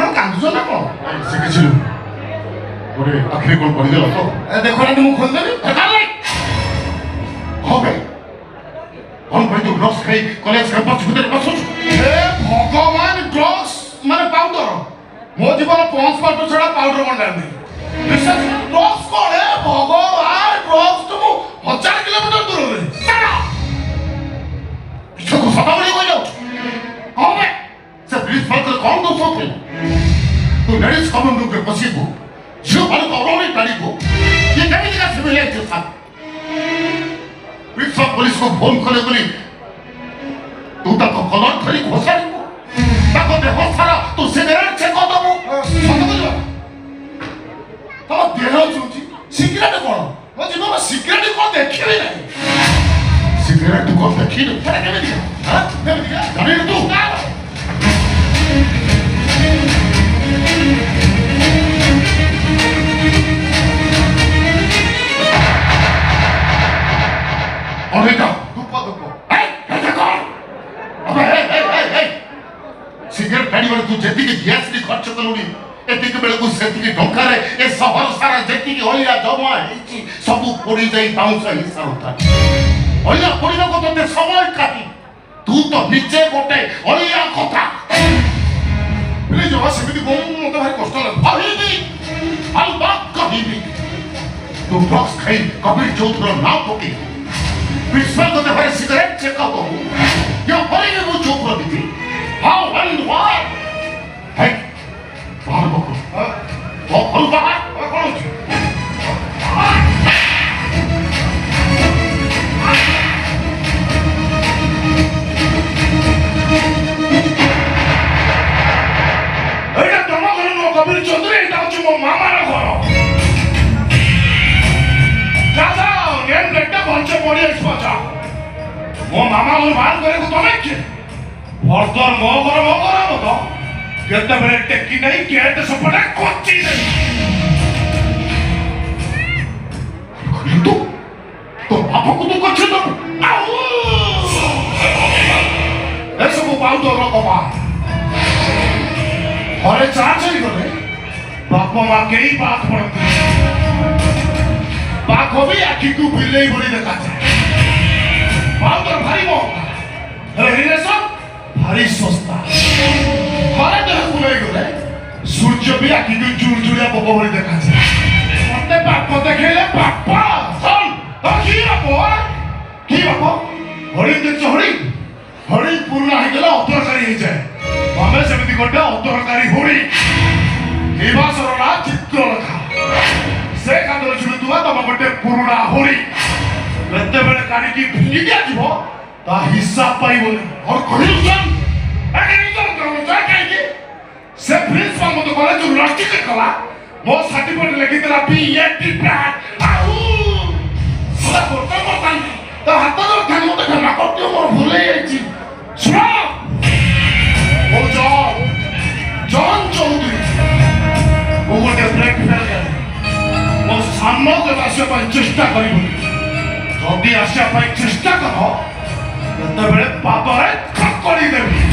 କ'ଣ କାନ୍ଦୁଛ ନା କ'ଣ? ସେ କିଛି ନୁହେଁ ଗୋଟେ ଆଖିରେ କ'ଣ ପଡ଼ିଦେଲା ତ ଦେଖୁନାହାନ୍ତି ମୁଁ ଖୋଲିଦେବି হবে କ'ଣ ପାଇଁ ତୁ ଡ୍ରଗ୍ସ ଖାଇ କଲେଜ କ୍ୟାମ୍ପସ ଭିତରେ ବସୁଛୁ? ହେ ଭଗବାନ ଡ୍ରଗ୍ସ ମାନେ ପାଉଡର ମୋ ଜୀବନ ପଞ୍ଚ ପାଉଡର ଛଡ଼ା ପାଉଡର କ'ଣ ଜାଣିନି ବିଶେଷ ଡ୍ରଗ୍ସ କ'ଣ ହେ ଭଗବାନ ଡ୍ରଗ୍ସ ତ ମୁଁ 1000 କିଲୋମିଟର ଦୂରରେ କିଛକୁ ସଦାବେଳେ କହିଯାଉ হবে ସେ ପ୍ରିନ୍ସିପାଲଙ୍କର କ'ଣ ଦୋଷ ଥିଲା? ତୁ ଲେଡିଜ୍ କମନ ରୁମ୍ରେ ବସିବୁ ଝିଅମାନଙ୍କୁ ଅରଣୀ ଟାଣିବୁ ଇଏ କେମିତିକା ସିଭିଲାଇଜେସନ୍ ପ୍ରିନ୍ସିପାଲ ପୋଲିସକୁ ଫୋନ୍ କଲେ ବୋଲି ତୁ ତାଙ୍କ କଲର ଧରି ଘୋଷାଡ଼ିବୁ ତାଙ୍କ ଦେହ ସାରା ତୁ ସିଗାରେଟ୍ ଛେକ ଦେବୁ ସତ କହିବା ତମ ଦେହ ଚୁଛି ସିଗାରେଟ୍ କ'ଣ ମୋ ଜୀବନ ସିଗାରେଟ୍ କ'ଣ ଦେଖିବି ନାହିଁ ସିଗାରେଟ୍ କ'ଣ ଦେଖିନୁ କେମିତିକା ଜାଣିନୁ ତୁ ଅନେକ ଧୂପ ଧୂପ ସିଗାରେଟ୍ ଟାଣିବାରେ ତୁ ଯେତିକି ଗ୍ୟାସ୍ରେ ଖର୍ଚ୍ଚ କଲୁଣି ଏତିକି ବେଳକୁ ସେତିକି ଟଙ୍କାରେ ଏ ସହର ସାରା ଯେତିକି ଅଳିଆ ଜମା ହେଇଛି ସବୁ ପୋଡ଼ି ଯାଇ ବାଉଁଶ ହେଇସାରନ୍ତା ଅଳିଆ ପୋଡ଼ିବାକୁ ତତେ ସମୟ କାହିଁ ତୁ ତ ନିଜେ ଗୋଟେ ଅଳିଆ କଥା ଜମା ସେମିତି କହୁ ମୋତେ ଭାରି କଷ୍ଟ ଲାଗେ କହିବି ତୁ ଡ୍ରଗ୍ସ ଖାଇ କବିର ଚୌଧୁରୀର ନାଁ ପକେଇବୁ ପ୍ରିନ୍ସିପାଲଙ୍କ ଦେହରେ ସିଗାରେଟ୍ ଚେକ୍ ହବ ପରେ ବି ମୁଁ ଚୁପ୍ ରଖିବି How and why? Hey, ବାହାର ବକୁ ମୋ ଘରୁ ବାହାର କ'ଣ ହେଉଛି ଏଇଟା ତମ ଘର ନୁହଁ କବିର ଚୌଧୁରୀ ଏଇଟା ହେଉଛି ମୋ ମାମାର ଘର ଦାଦା ନେମ୍ ପ୍ଲେଟ୍ଟା ଭଲସେ ପଡ଼ି ଆସିବ ଯା ମୋ ମାମା ଘରୁ ବାହାର କରିବାକୁ ତମେ କିଏ ବର୍ତ୍ତମାନ ମୋ ଘର ମତ କେତେବେଳେ ଟେକି ନେଇ ଗେଟ୍ ସେପଟେ କଚି ଦେବି ତୁ ତୋ ବାପକୁ ତୁ କଚି ଦେବୁ ଏସବୁ ପାଉଡର କମା ଘରେ ଚା ଚାଲିଗଲେ ବାପ ମା କେହି ବାଦ ପଡ଼ନ୍ତି ବାଘ ବି ଆଖିକୁ ବିଲେଇ ଭଳି ଦେଖାଯାଏ ପାଉଡର ଭାରି ମହଙ୍ଗା ହେଲେ ରିଲେସନ ଭାରି ଶସ୍ତା ଘରେ ଦେହକୁ ନେଇଗଲେ ସୂର୍ଯ୍ୟ ବି ଆଖିକୁ ଜୁଳଜୁଳିଆ ପୋକ ଭଳି ଦେଖାଯାଏ ମତେ ବାପ ଦେଖେଇଲେ ବାପ କି ବାପ ହରି ଦେଖିଛ ହରି ପୁରୁଣା ହେଇଗଲେ ଅଦରକାରୀ ହେଇଯାଏ ତମେ ସେମିତି ଗୋଟେ ଅଦରକାରୀ ହୁଡ଼ି ନିବାସର ନା ଚିତ୍ରଲେଖା ସେ କାନ୍ଦରେ ଝୁଲୁଥିବା ତମ ଗୋଟେ ପୁରୁଣା ହୁଡ଼ି କେତେବେଳେ କାଢିକି ଫିଙ୍ଗି ଦିଆଯିବ ତା ହିସାବ ପାଇବନି ଆଉ କହିଲୁ ସେ ପ୍ରିନ୍ସିପାଲ ମତେ କଲେଜରୁ ରଷ୍ଟିକେଟ୍ କଲା ମୋ ସାର୍ଟିଫିକେଟ୍ ଲେଖିଥିଲା B.Ed ଆଉ ତା ହାତ ଧରିଥାନ୍ତି ମତେ କ୍ଷମା କରିଦିଅ ମୋର ଭୁଲ ହେଇଯାଇଛି ଶୁଣ ମୋ ଜନ୍ ଚୌଧୁରୀ ମୁଁ ଗୋଟେ ବ୍ରେକ୍ ଫେଲ୍ କରେ ମୋ ସାମ୍ନାକୁ ଆସିବା ପାଇଁ ଚେଷ୍ଟା କରିବୁନି ଯଦି ଆସିବା ପାଇଁ ଚେଷ୍ଟା କର କେତେବେଳେ ପାଦରେ ଥକ୍କଡ଼ି ଦେବି